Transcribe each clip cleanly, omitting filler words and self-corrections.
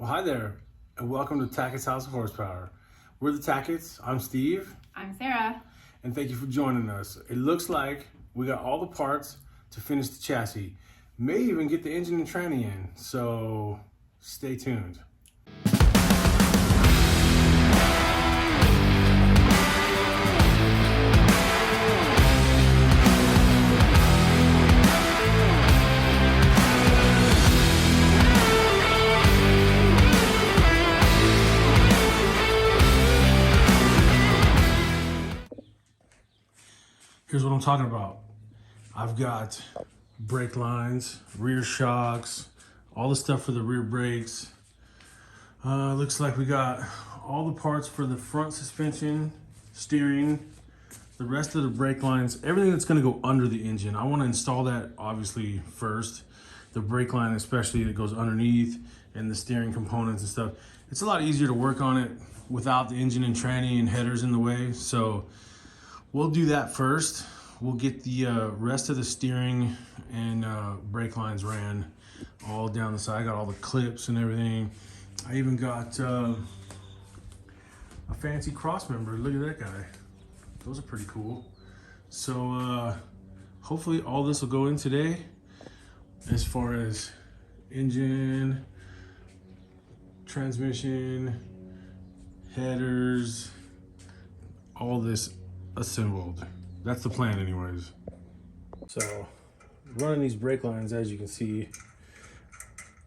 Well, hi there, and welcome to Tackett's House of Horsepower. We're the Tacketts. I'm Steve. I'm Sarah. And thank you for joining us. It looks like we got all the parts to finish the chassis. May even get the engine and tranny in, so stay tuned. Here's what I'm talking about. I've got brake lines, rear shocks, all the stuff for the rear brakes. Looks like we got all the parts for the front suspension, steering, the rest of the brake lines, everything that's gonna go under the engine. I wanna install that obviously first. The brake line especially that goes underneath, and the steering components and stuff. It's a lot easier to work on it without the engine and tranny and headers in the way. So we'll do that first. We'll get the rest of the steering and brake lines ran all down the side. I got all the clips and everything. I even got a fancy cross member. Look at that guy. Those are pretty cool. So hopefully all this will go in today as far as engine, transmission, headers, all this assembled. That's the plan anyways. So running these brake lines, as you can see,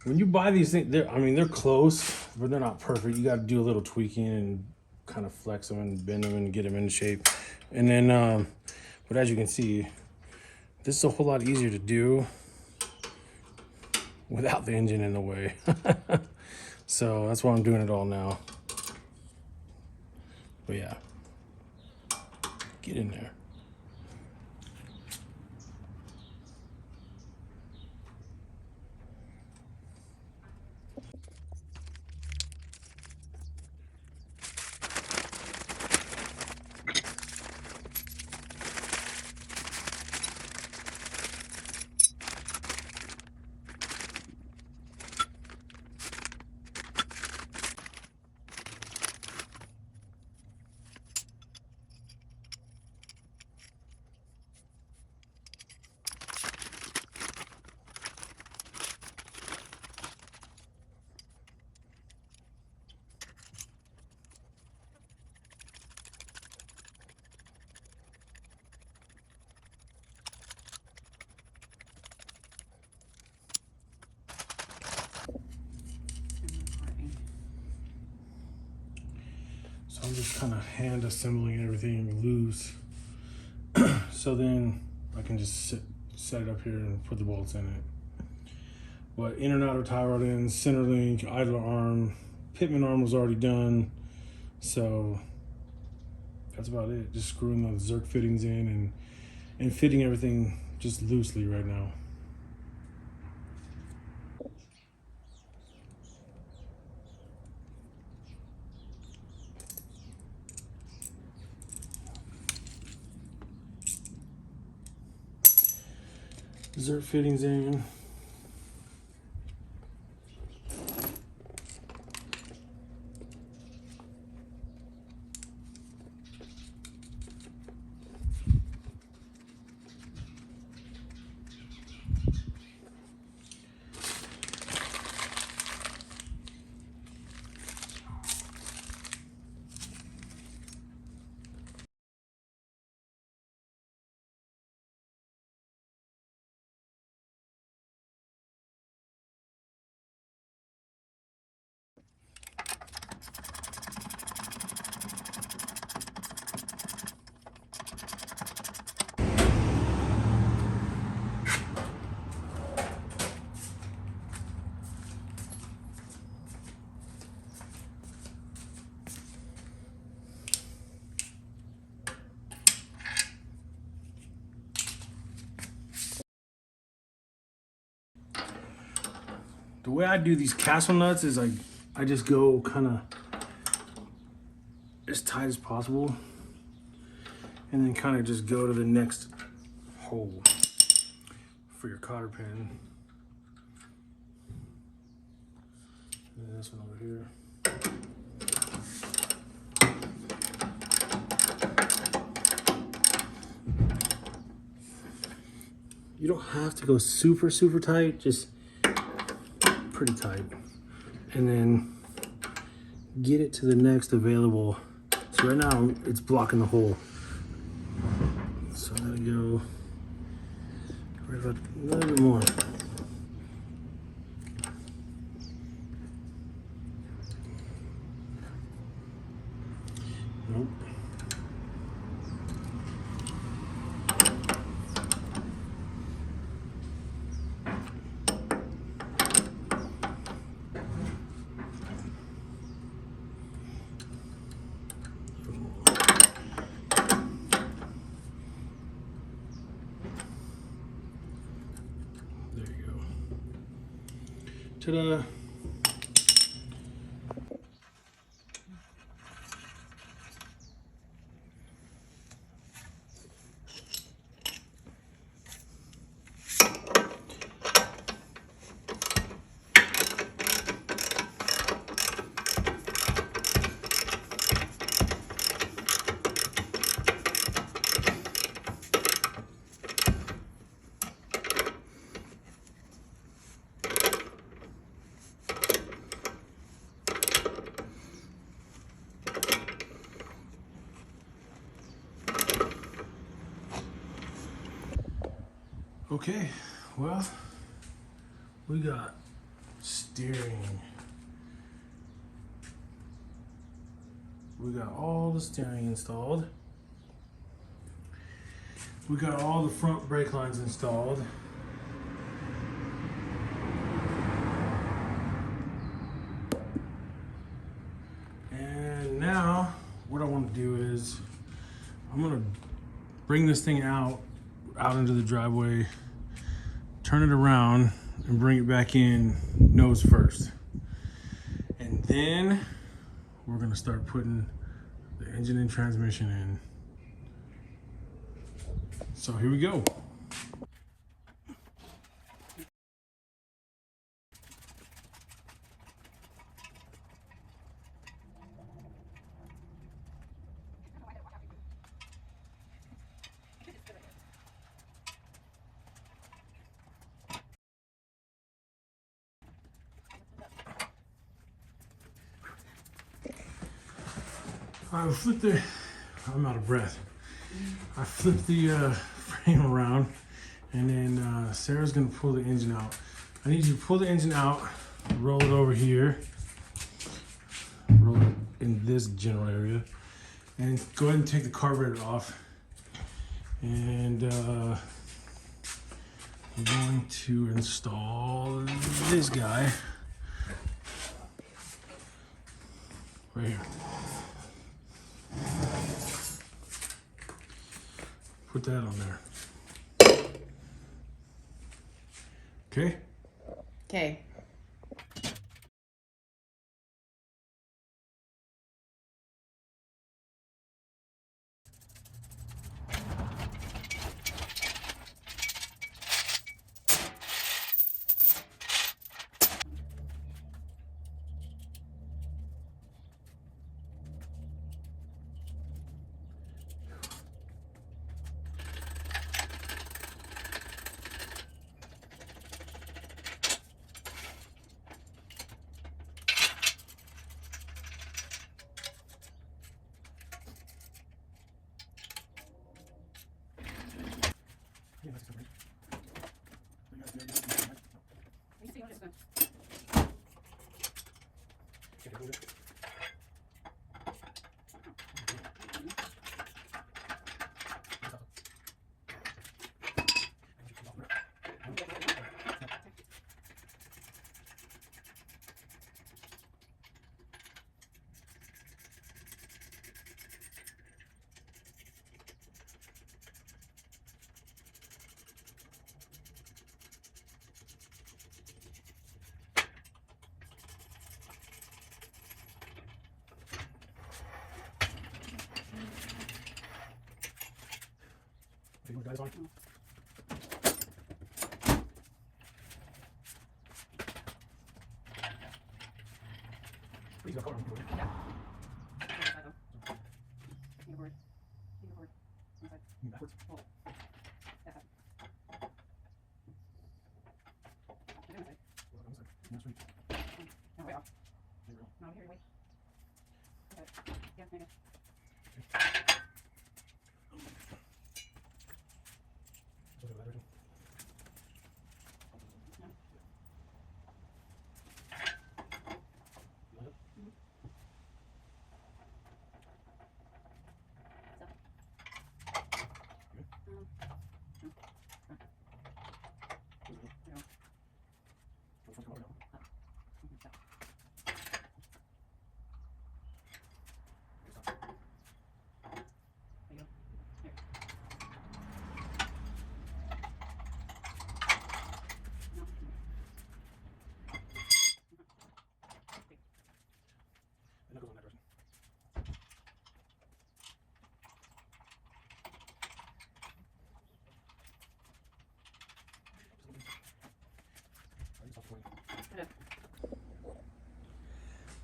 when you buy these things, they're close, but they're not perfect. You got to do a little tweaking and kind of flex them and bend them and get them into shape. And then, but as you can see, this is a whole lot easier to do without the engine in the way. So that's why I'm doing it all now. But yeah, get in there. So I'm just kind of hand assembling everything loose. So then I can just set it up here and put the bolts in it. But in and outer tie rod ends, center link, idler arm, pitman arm was already done. So that's about it. Just screwing the Zerk fittings in and fitting everything just loosely right now. Zerk fittings in. The way I do these castle nuts is I just go kind of as tight as possible and then kind of just go to the next hole for your cotter pin. And this one over here. You don't have to go super, super tight, just pretty tight. And then get it to the next available. So right now it's blocking the hole. So I'm gonna go right about a little bit more. Nope. There you go. Ta-da! Okay, well, we got steering. We got all the steering installed. We got all the front brake lines installed. And now what I want to do is I'm going to bring this thing out into the driveway, turn it around and bring it back in nose first. And then we're going to start putting the engine and transmission in. So here we go. I flipped the, I'm out of breath. I flipped the frame around, and then Sarah's gonna pull the engine out. I need you to pull the engine out, roll it over here, roll it in this general area, and go ahead and take the carburetor off. And we're going to install this guy right here. Put that on there. Okay? Okay. Guys on.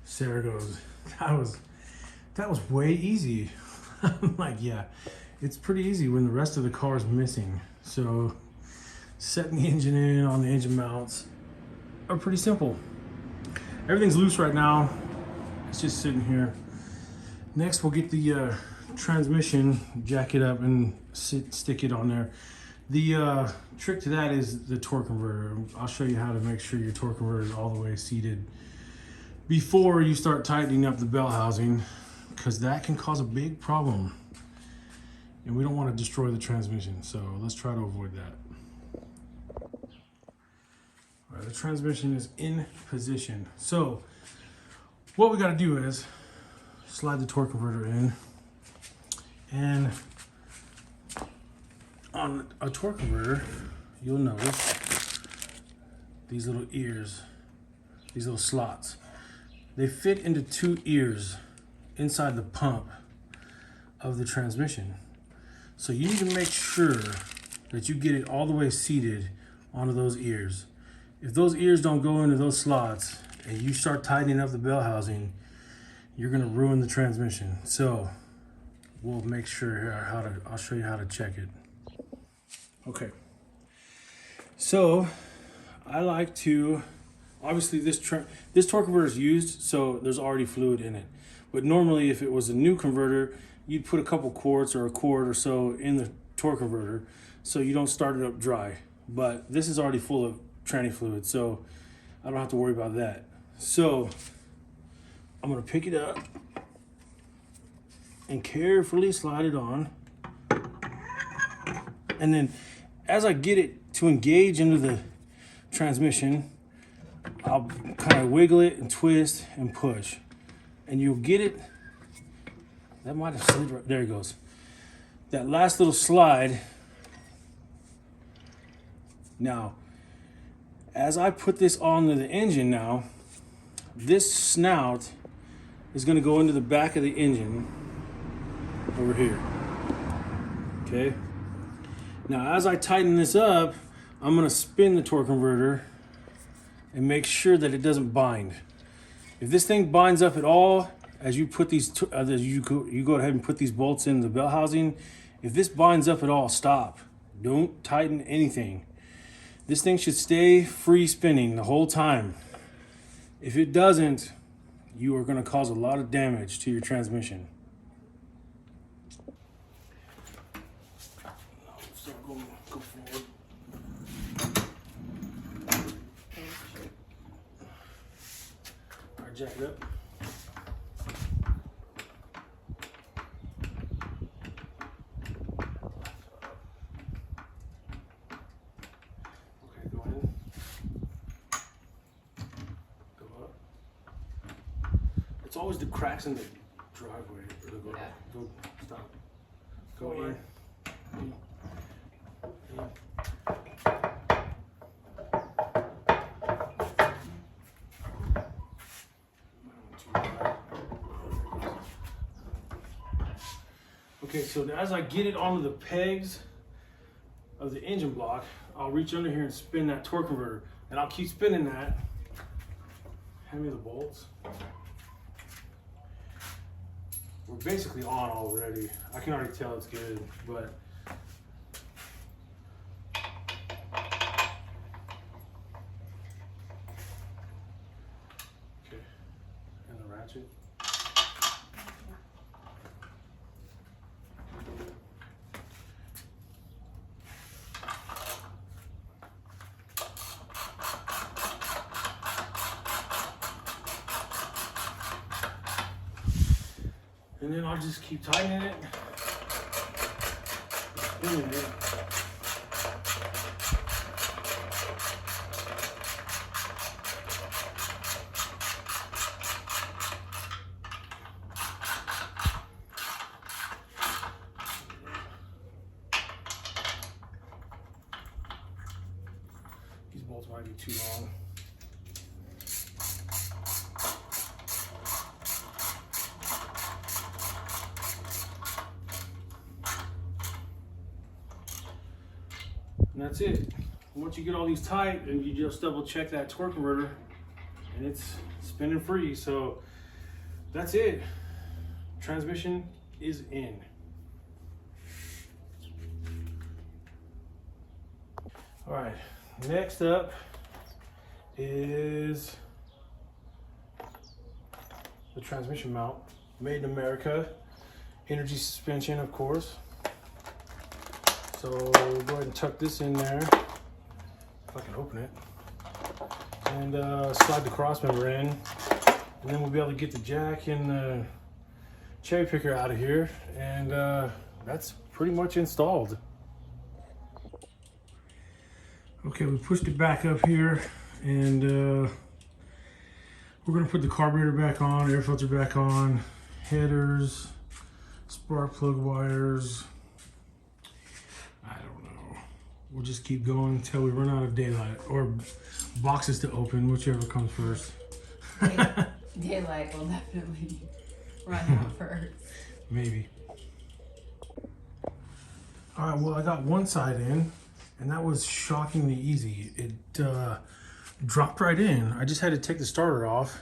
Sarah goes, that was way easy. I'm like, yeah, it's pretty easy when the rest of the car is missing. So setting the engine in on the engine mounts are pretty simple. Everything's loose right now. It's just sitting here. Next, we'll get the transmission, jack it up and stick it on there. The trick to that is the torque converter. I'll show you how to make sure your torque converter is all the way seated before you start tightening up the bell housing, because that can cause a big problem. And we don't want to destroy the transmission, so let's try to avoid that. All right, the transmission is in position. So what we got to do is slide the torque converter in, and on a torque converter, you'll notice these little ears, these little slots. They fit into 2 ears inside the pump of the transmission. So you need to make sure that you get it all the way seated onto those ears. If those ears don't go into those slots and you start tightening up the bell housing, you're gonna ruin the transmission. So we'll make sure here I'll show you how to check it. Okay, so I like to, obviously this torque converter is used, so there's already fluid in it. But normally if it was a new converter, you'd put a couple quarts or a quart or so in the torque converter so you don't start it up dry. But this is already full of tranny fluid, so I don't have to worry about that. So I'm gonna pick it up and carefully slide it on. And then as I get it to engage into the transmission, I'll kind of wiggle it and twist and push. And you'll get it, that might have slid right, there it goes. That last little slide. Now, as I put this onto the engine now, this snout is gonna go into the back of the engine over here, okay? Now, as I tighten this up, I'm gonna spin the torque converter and make sure that it doesn't bind. If this thing binds up at all, as you put these, you go ahead and put these bolts in the bell housing, if this binds up at all, stop. Don't tighten anything. This thing should stay free spinning the whole time. If it doesn't, you are gonna cause a lot of damage to your transmission. So go forward. All right, jack it up. It's always the cracks in the driveway. Go, stop. Go in. Okay, so as I get it onto the pegs of the engine block, I'll reach under here and spin that torque converter. And I'll keep spinning that. Hand me the bolts. we're basically on already. I can already tell it's good, but okay, and the ratchet. And then I'll just keep tightening it, spinning it. These bolts might be too long. And that's it. Once you get all these tight, and you just double check that torque converter, and it's spinning free. So that's it. Transmission is in. All right, next up is the transmission mount. Made in America. Energy suspension, of course. So we'll go ahead and tuck this in there, if I can open it, and slide the cross member in, and then we'll be able to get the jack and the cherry picker out of here, and that's pretty much installed. Okay, we pushed it back up here, and we're gonna put the carburetor back on, air filter back on, headers, spark plug wires. I don't know. We'll just keep going until we run out of daylight or boxes to open, whichever comes first. Daylight will definitely run out first. Maybe. All right, well, I got one side in, and that was shockingly easy. It dropped right in. I just had to take the starter off,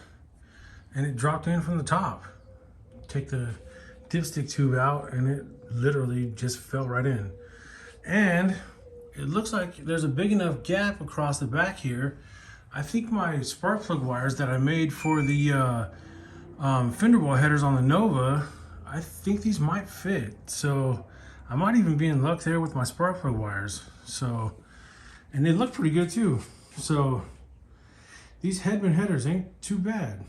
and it dropped in from the top. Take the dipstick tube out, and it literally just fell right in. And it looks like there's a big enough gap across the back here. I think my spark plug wires that I made for the fender ball headers on the Nova, I think these might fit. So I might even be in luck there with my spark plug wires. So, and they look pretty good too. So these Hedman headers ain't too bad.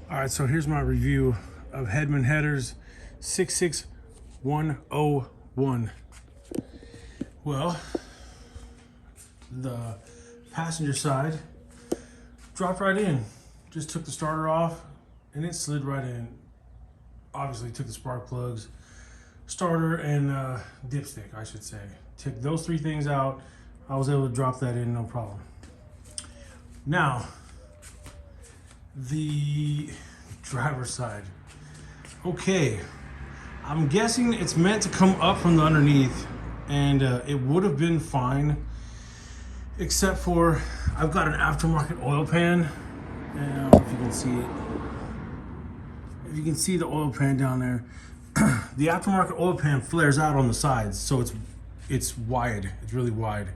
All right, so here's my review of Hedman Hedders 66101. Well, the passenger side dropped right in. Just took the starter off and it slid right in. Obviously took the spark plugs, starter, and dipstick, I should say. Took those three things out. I was able to drop that in, no problem. Now, the driver's side. Okay, I'm guessing it's meant to come up from the underneath, and it would have been fine, except for I've got an aftermarket oil pan, and I don't know if you can see it. If you can see the oil pan down there, the aftermarket oil pan flares out on the sides, so it's wide. It's really wide.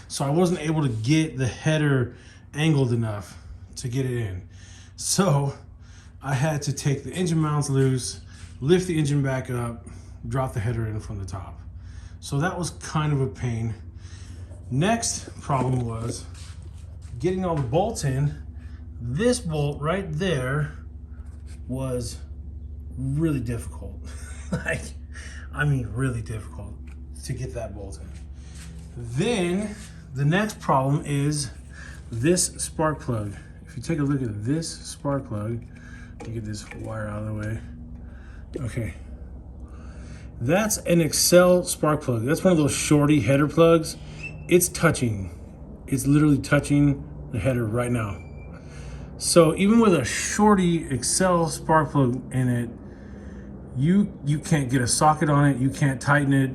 So I wasn't able to get the header angled enough to get it in. So I had to take the engine mounts loose, lift the engine back up, drop the header in from the top. So that was kind of a pain. Next problem was getting all the bolts in. This bolt right there was really difficult. I mean really difficult to get that bolt in. Then the next problem is this spark plug. If you take a look at this spark plug, let me get this wire out of the way. Okay, that's an Excel spark plug. That's one of those shorty header plugs. It's touching. It's literally touching the header right now. So even with a shorty Excel spark plug in it, you can't get a socket on it. You can't tighten it.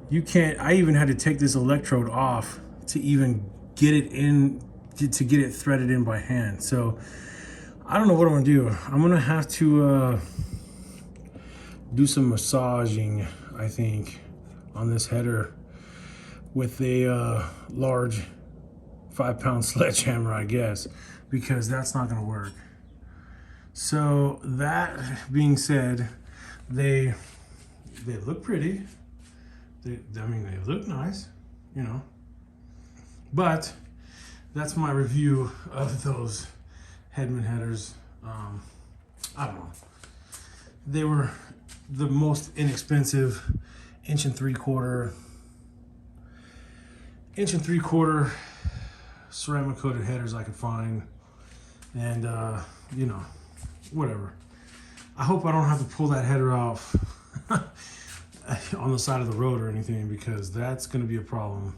You can't. I even had to take this electrode off to even get it in, to get it threaded in by hand. So I don't know what I'm gonna do. I'm gonna have to do some massaging, I think, on this header with a large 5-pound sledgehammer, I guess, because that's not gonna work. So that being said, they look pretty. I mean, they look nice, you know. But that's my review of those Hedman Hedders. I don't know. They were the most inexpensive inch and three quarter ceramic coated headers I could find, and you know, whatever. I hope I don't have to pull that header off on the side of the road or anything, because that's going to be a problem.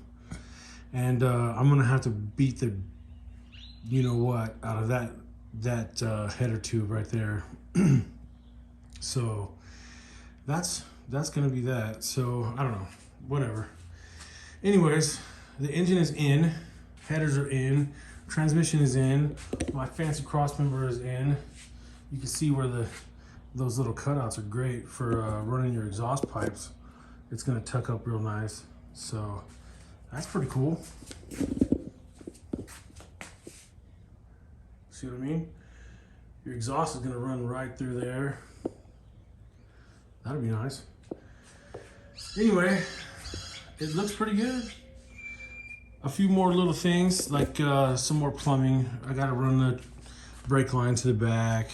And I'm going to have to beat the you know what out of that header tube right there. So that's going to be that. So I don't know, whatever. Anyways, the engine is in, headers are in, transmission is in, my fancy cross member is in. You can see where those little cutouts are great for running your exhaust pipes. It's gonna tuck up real nice. So that's pretty cool. See what I mean? Your exhaust is gonna run right through there. That'd be nice. Anyway, it looks pretty good. A few more little things, like some more plumbing. I gotta run the brake line to the back.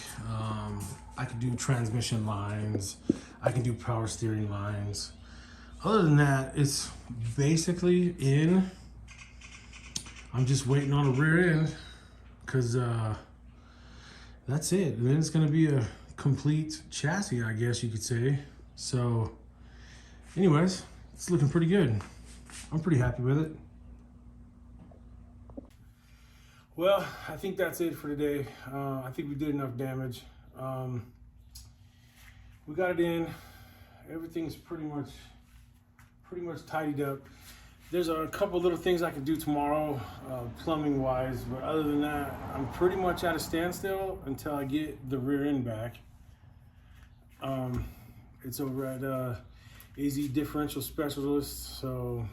I can do transmission lines. I can do power steering lines. Other than that, it's basically in. I'm just waiting on a rear end, because that's it. And then it's gonna be a complete chassis, I guess you could say. So anyways, it's looking pretty good. I'm pretty happy with it. Well, I think that's it for today. I think we did enough damage. We got it in. Everything's pretty much tidied up. There's a couple little things I can do tomorrow, plumbing wise, but other than that, I'm pretty much at a standstill until I get the rear end back. It's over at AZ Differential Specialist, so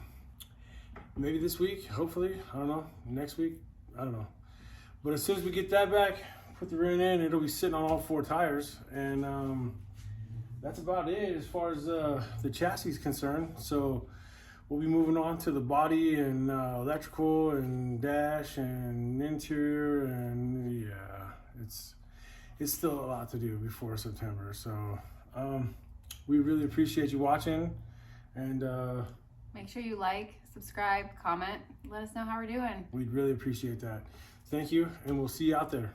maybe this week, hopefully, I don't know, next week, I don't know. But as soon as we get that back, put the rear end in, it'll be sitting on all 4 tires, and that's about it as far as the chassis is concerned. So we'll be moving on to the body and electrical and dash and interior, and yeah, it's still a lot to do before September. So we really appreciate you watching, and Make sure you like, subscribe, comment, let us know how we're doing. we'd really appreciate that. Thank you, and we'll see you out there.